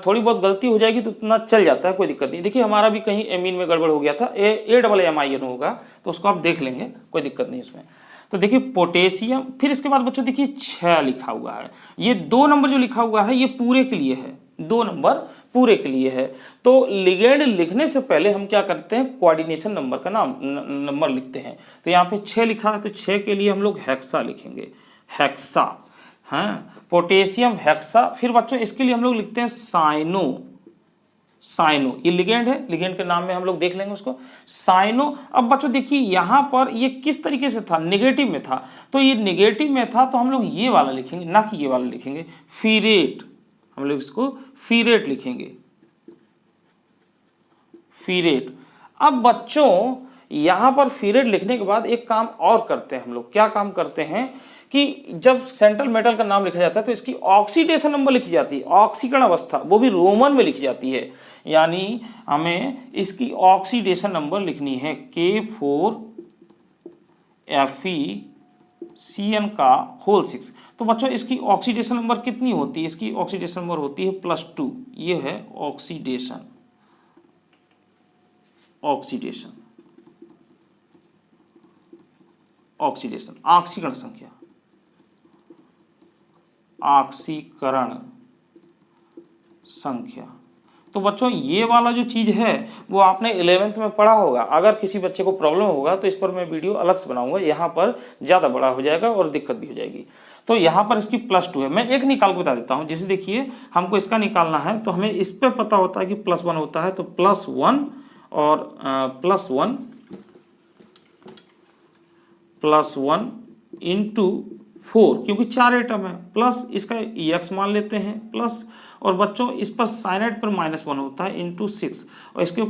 थोड़ी बहुत गलती हो जाएगी तो उतना चल जाता है, कोई दिक्कत नहीं। देखिए हमारा भी कहीं एमीन में गड़बड़ हो गया था, AMIN होगा, तो उसको आप देख लेंगे, कोई दिक्कत नहीं इसमें। तो देखिए पोटेशियम, फिर इसके बाद बच्चों देखिए 6 लिखा हुआ है, ये 2 नंबर जो लिखा हुआ है ये पूरे के लिए है, 2 नंबर पूरे के लिए है। तो लिगेंड लिखने से पहले हम क्या करते हैं, कोऑर्डिनेशन नंबर का नाम नंबर लिखते हैं। तो यहाँ पे 6 लिखा है, तो 6 के लिए हम लोग हेक्सा लिखेंगे, हेक्सा, हाँ, पोटेशियम हेक्सा। फिर बच्चों इसके लिए हम लोग लिखते हैं साइनो, साइनो, ये लिगेंड है, लिगेंड के नाम में हम लोग देख लेंगे उसको, साइनो। अब बच्चों देखिए यहाँ पर ये किस तरीके से था, निगेटिव में था, तो ये निगेटिव में था तो हम लोग ये वाला लिखेंगे, ना कि ये वाला लिखेंगे, फीरेट, हम लोग इसको फीरेट लिखेंगे, फीरेट। अब बच्चों यहाँ पर फीरेट लिखने के बाद एक काम और करते हैं हम लोग, क्या काम करते हैं कि जब सेंट्रल मेटल का नाम लिखा जाता है तो इसकी ऑक्सीडेशन नंबर लिखी जाती है, ऑक्सीकरण अवस्था, वो भी रोमन में लिखी जाती है, यानी हमें इसकी ऑक्सीडेशन नंबर लिखनी है K4FeCN का होल 6। तो बच्चों इसकी ऑक्सीडेशन नंबर कितनी होती है, इसकी ऑक्सीडेशन नंबर होती है +2, ये है ऑक्सीडेशन, ऑक्सीडेशन, ऑक्सीडेशन, ऑक्सीकरण संख्या, ऑक्सीकरण संख्या। तो बच्चों ये वाला जो चीज़ है वो आपने 11th में पढ़ा होगा, अगर किसी बच्चे को प्रॉब्लम होगा तो इस पर मैं वीडियो अलग से बनाऊंगा, यहाँ पर ज़्यादा बड़ा हो जाएगा और दिक्कत भी हो जाएगी। तो यहाँ पर इसकी +2 है, मैं एक निकाल के बता देता हूँ। जैसे देखिए हमको इसका निकालना है तो हमें इस पर पता होता है कि +1 होता है, तो +1 और +1 इंटू 4, क्योंकि 4 एटम है, प्लस इसका EX मान लेते हैं प्लस, और बच्चों इस पर साइनाइड पर -1 होता है इंटू 6, और इसके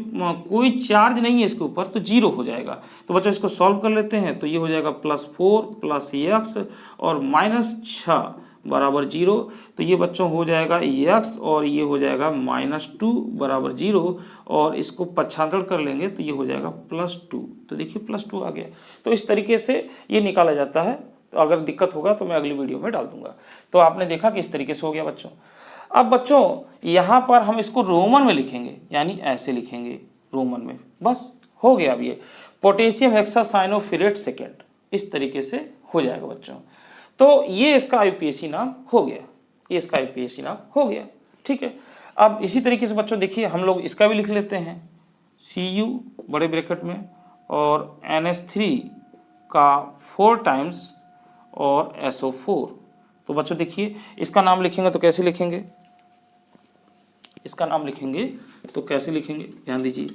कोई चार्ज नहीं है इसके ऊपर तो 0 हो जाएगा। तो बच्चों इसको सॉल्व कर लेते हैं, तो ये हो जाएगा +4 + EX और -6 बराबर 0। तो ये बच्चों हो जाएगा EX और ये हो जाएगा -2 बराबर 0, और इसको पक्षांतर कर लेंगे तो ये हो जाएगा +2। तो देखिए +2 आ गया। तो इस तरीके से ये निकाला जाता है, तो अगर दिक्कत होगा तो मैं अगली वीडियो में डाल दूंगा। तो आपने देखा कि इस तरीके से हो गया बच्चों। अब बच्चों यहाँ पर हम इसको रोमन में लिखेंगे, यानी ऐसे लिखेंगे रोमन में, बस हो गया। अब ये पोटेशियम हेक्सासाइनोफिरेट सेकेंड, इस तरीके से हो जाएगा बच्चों। तो ये इसका IUPAC नाम हो गया, ये इसका IUPAC नाम हो गया, ठीक है। अब इसी तरीके से बच्चों देखिए हम लोग इसका भी लिख लेते हैं, Cu बड़े ब्रैकेट में और NH3 का 4 टाइम्स और SO4। तो बच्चों देखिए इसका नाम लिखेंगे तो कैसे लिखेंगे, इसका नाम लिखेंगे तो कैसे लिखेंगे, ध्यान दीजिए।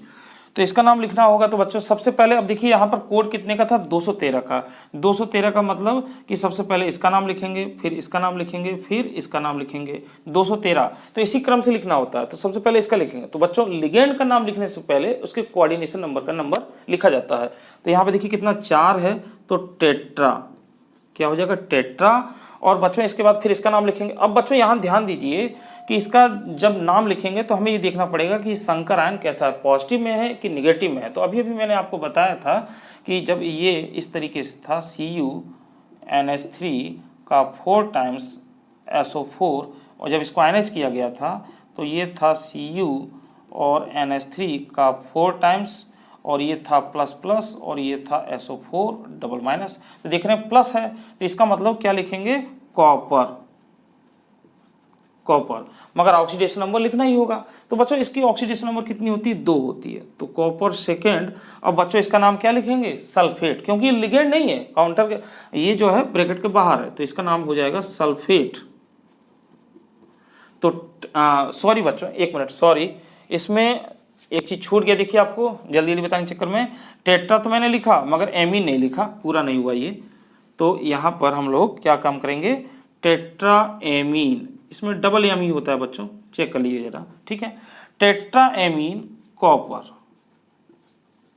तो इसका नाम लिखना होगा। तो बच्चों सबसे पहले अब देखिए यहाँ पर कोड कितने का था, 213 का। 213 का मतलब कि सबसे पहले इसका नाम लिखेंगे, फिर इसका नाम लिखेंगे, फिर इसका नाम लिखेंगे, 213। तो इसी क्रम से लिखना होता है। तो सबसे पहले इसका लिखेंगे। तो बच्चों लिगेंड का नाम लिखने से पहले उसके कोऑर्डिनेशन नंबर का नंबर लिखा जाता है। तो यहाँ पे देखिए कितना 4 है, तो टेट्रा क्या हो जाएगा, टेट्रा। और बच्चों इसके बाद फिर इसका नाम लिखेंगे। अब बच्चों यहाँ ध्यान दीजिए कि इसका जब नाम लिखेंगे तो हमें ये देखना पड़ेगा कि संकर आयन कैसा है, पॉजिटिव में है कि निगेटिव में है। तो अभी अभी मैंने आपको बताया था कि जब ये इस तरीके से था CuNH3 का 4 टाइम्स SO4, और जब इसको आयनाइज किया गया था तो ये था Cu और NH3 का 4 टाइम्स, और ये था प्लस प्लस, और ये था SO4 डबल माइनस। तो देख रहे हैं प्लस है, तो इसका मतलब क्या लिखेंगे, कॉपर, कॉपर। मगर ऑक्सीडेशन नंबर लिखना ही होगा। तो बच्चों इसकी ऑक्सीडेशन नंबर कितनी होती है, 2 होती है। तो कॉपर सेकेंड। अब बच्चों इसका नाम क्या लिखेंगे, सल्फेट, क्योंकि ये लिगेंड नहीं है, काउंटर के ये जो है ब्रैकेट के बाहर है, तो इसका नाम हो जाएगा सल्फेट। तो सॉरी बच्चों, एक मिनट, सॉरी, इसमें एक चीज छूट गया। देखिए आपको जल्दी जल्दी बताने के चक्कर में टेट्रा तो मैंने लिखा मगर एमीन नहीं लिखा, पूरा नहीं हुआ ये। तो यहाँ पर हम लोग क्या काम करेंगे, टेट्रा एमीन, इसमें डबल एम ही होता है बच्चों, चेक कर लीजिए जरा, ठीक है। Tetra amine copper,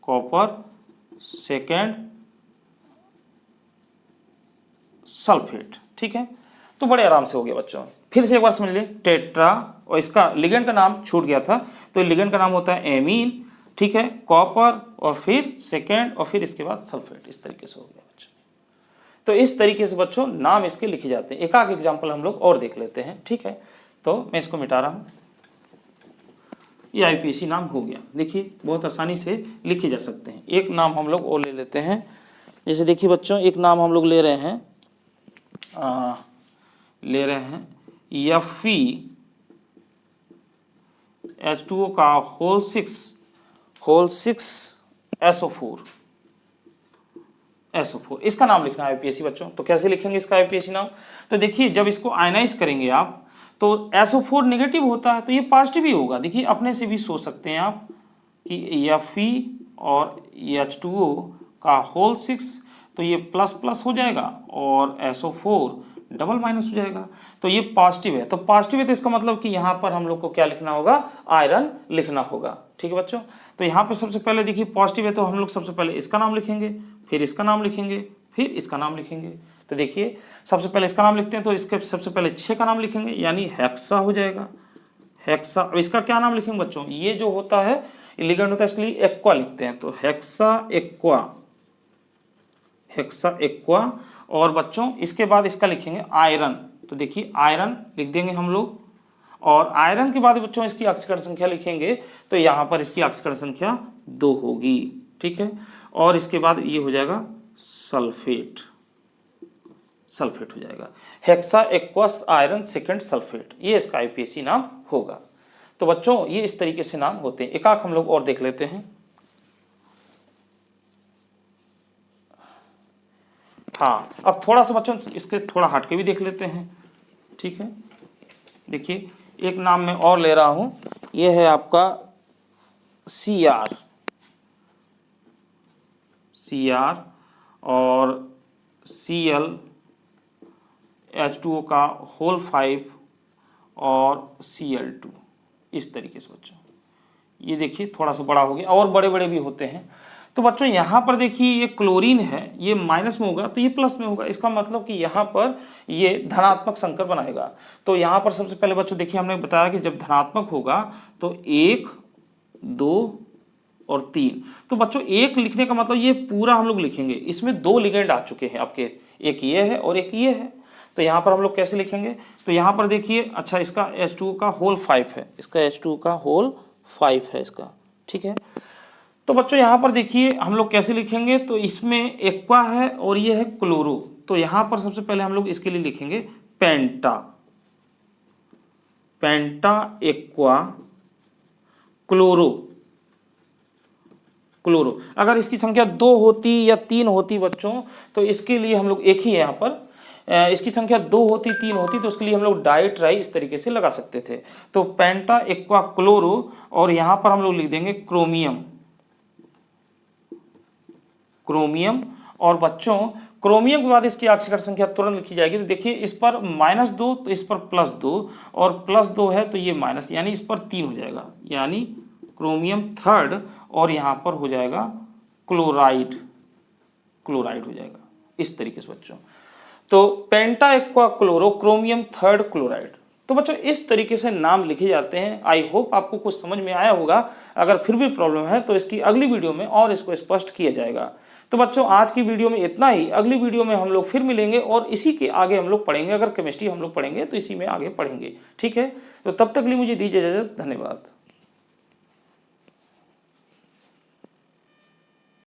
copper second sulphate, ठीक है। तो बड़े आराम से हो गया बच्चों। फिर से एक बार समझ लीजिए, टेट्रा, और इसका लिगेंड का नाम छूट गया था, तो लिगेंड का नाम होता है एमीन, ठीक है, कॉपर, और फिर सेकेंड, और फिर इसके बाद सल्फेट। इस तरीके से हो गया बच्चों। तो इस तरीके से बच्चों नाम इसके लिखे जाते हैं। एक आध एग्जाम्पल हम लोग और देख लेते हैं, ठीक है। तो मैं इसको मिटा रहा हूँ, ये IPSC नाम हो गया। देखिए बहुत आसानी से लिखे जा सकते हैं। एक नाम हम लोग और ले लेते हैं, जैसे देखिए बच्चों एक नाम हम लोग ले रहे हैं, Fe H2O का होल 6 SO4। इसका नाम लिखना है IPSC बच्चों। तो कैसे लिखेंगे इसका IPSC नाम, तो देखिए जब इसको आयनाइज करेंगे आप तो SO4 नेगेटिव होता है, तो ये पॉजिटिव ही होगा। देखिए अपने से भी सोच सकते हैं आप कि Fe और H2O का होल 6, तो ये प्लस प्लस हो जाएगा और SO4 डबल माइनस हो जाएगा। तो ये पॉजिटिव है, तो पॉजिटिव है, तो इसका मतलब कि यहाँ पर हम लोग को क्या लिखना होगा, आयरन लिखना होगा, ठीक है बच्चों। तो यहाँ पर सबसे पहले देखिए पॉजिटिव है, तो हम लोग सबसे पहले इसका नाम लिखेंगे, फिर इसका नाम लिखेंगे, फिर इसका नाम लिखेंगे। तो देखिए सबसे पहले इसका नाम लिखते हैं, तो इसके सबसे पहले 6 का नाम लिखेंगे, यानी हेक्सा हो जाएगा, हेक्सा। अब इसका क्या नाम लिखेंगे बच्चों, ये जो होता है लिगेंड होता है, इसके लिए एक्वा लिखते हैं, तो हेक्सा एक्वा, हेक्सा एक्वा। और बच्चों इसके बाद इसका लिखेंगे आयरन, तो देखिए आयरन लिख देंगे हम लोग। और आयरन के बाद बच्चों इसकी अक्षकण संख्या लिखेंगे, तो यहाँ पर इसकी अक्षकण संख्या 2 होगी, ठीक है। और इसके बाद ये हो जाएगा सल्फेट, सल्फेट हो जाएगा, hexa aqueous iron second sulphate, ये इसका IPSC नाम होगा। तो बच्चों ये इस तरीके से नाम होते हैं। एक आख हम लोग और देख लेते हैं। हाँ, अब थोड़ा सा बच्चों इसके थोड़ा हट के भी देख लेते हैं, ठीक है। देखिए एक नाम मैं और ले रहा हूं, ये है आपका Cr और Cl H2O का होल 5 और Cl2, इस तरीके से बच्चों। ये देखिए थोड़ा सा बड़ा हो गया, और बड़े बड़े भी होते हैं। तो बच्चों यहाँ पर देखिए ये क्लोरीन है, ये माइनस में होगा तो ये प्लस में होगा, इसका मतलब कि यहाँ पर ये धनात्मक संकर बनाएगा। तो यहाँ पर सबसे पहले बच्चों देखिए हमने बताया कि जब धनात्मक होगा तो 1, 2 और 3। तो बच्चों 1 लिखने का मतलब ये पूरा हम लोग लिखेंगे, इसमें 2 लिगेंड आ चुके हैं आपके, एक ये है और एक ये है। तो यहाँ पर हम लोग कैसे लिखेंगे, तो यहाँ पर देखिए अच्छा इसका H2O का होल 5 है, इसका H2O का होल 5 है इसका, ठीक है। तो बच्चों यहाँ पर देखिए हम लोग कैसे लिखेंगे, तो इसमें एक्वा है और ये है क्लोरो। तो यहाँ पर सबसे पहले हम लोग इसके लिए लिखेंगे पेंटा, पेंटा एक्वा क्लोरो, क्लोरो। अगर इसकी संख्या 2 होती या 3 होती बच्चों, तो इसके लिए हम लोग एक ही है यहाँ पर, इसकी संख्या 2 होती 3 होती तो उसके लिए हम लोग डाई ट्राई इस तरीके से लगा सकते थे। तो पेंटा एक्वा क्लोरो, और यहाँ पर हम लोग लिख देंगे क्रोमियम, क्रोमियम। और बच्चों क्रोमियम के बाद इसकी ऑक्सीकरण संख्या तुरंत लिखी जाएगी। तो देखिए इस पर -2 तो इस पर +2 और +2 है तो ये माइनस, यानी इस पर 3 हो जाएगा, यानी क्रोमियम थर्ड और यहाँ पर हो जाएगा क्लोराइड हो जाएगा इस तरीके से बच्चों। तो penta aqua chloro chromium third chloride. तो बच्चों इस तरीके से नाम लिखे जाते हैं। आई होप आपको कुछ समझ में आया होगा। अगर फिर भी प्रॉब्लम है तो इसकी अगली वीडियो में और इसको स्पष्ट किया जाएगा। तो बच्चों आज की वीडियो में इतना ही। अगली वीडियो में हम लोग फिर मिलेंगे और इसी के आगे हम लोग पढ़ेंगे। अगर केमिस्ट्री हम लोग पढ़ेंगे तो इसी में आगे पढ़ेंगे, ठीक है। तो तब तक के लिए मुझे दीजिए इजाजत। धन्यवाद।